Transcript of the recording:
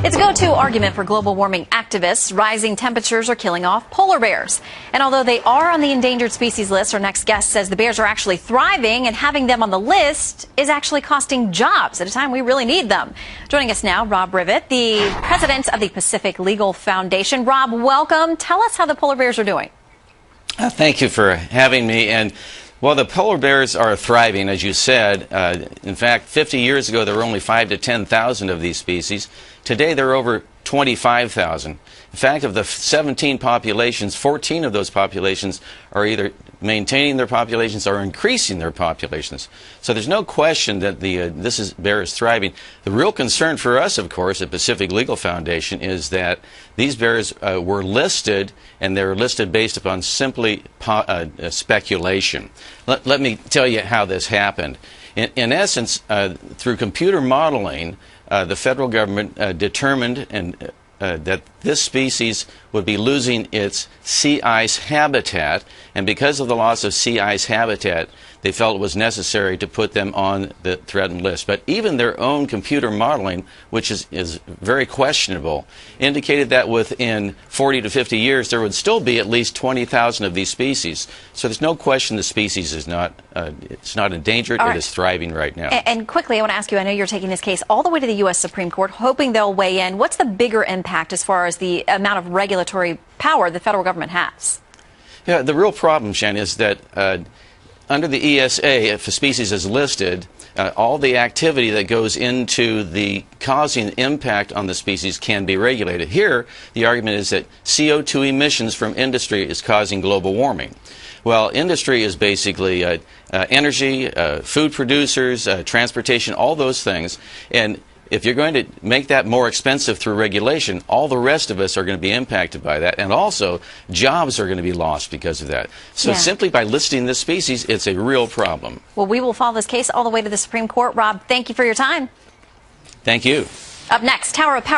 It's a go-to argument for global warming activists. Rising temperatures are killing off polar bears. And although they are on the endangered species list, our next guest says the bears are actually thriving, and having them on the list is actually costing jobs at a time we really need them. Joining us now, Rob Rivet, the president of the Pacific Legal Foundation. Rob, welcome. Tell us how the polar bears are doing. Thank you for having me. And well, the polar bears are thriving, as you said. In fact, 50 years ago, there were only 5,000 to 10,000 of these species. Today, there are over 25,000. In fact, of the 17 populations, 14 of those populations are either maintaining their populations or increasing their populations. So there's no question that this bear is thriving. The real concern for us, of course, at Pacific Legal Foundation, is that these bears were listed, and they're listed based upon simply speculation. Let me tell you how this happened. In essence, through computer modeling, the federal government determined that this species would be losing its sea ice habitat, and because of the loss of sea ice habitat, they felt it was necessary to put them on the threatened list. But even their own computer modeling, which is very questionable, indicated that within 40 to 50 years there would still be at least 20,000 of these species. So there's no question the species is not endangered. It is thriving right now. And quickly, I want to ask you, I know you're taking this case all the way to the U.S. Supreme Court, hoping they'll weigh in. What's the bigger impact as far as the amount of regulatory power the federal government has? Yeah, the real problem, Shen, is that under the ESA, if a species is listed, all the activity that goes into the causing impact on the species can be regulated. Here, the argument is that CO2 emissions from industry is causing global warming. Well, industry is basically energy, food producers, transportation, all those things. And if you're going to make that more expensive through regulation, all the rest of us are going to be impacted by that, and also jobs are going to be lost because of that. So simply by listing this species, it's a real problem. Well, we will follow this case all the way to the Supreme Court. Rob, thank you for your time. Thank you. Up next, Tower of Power.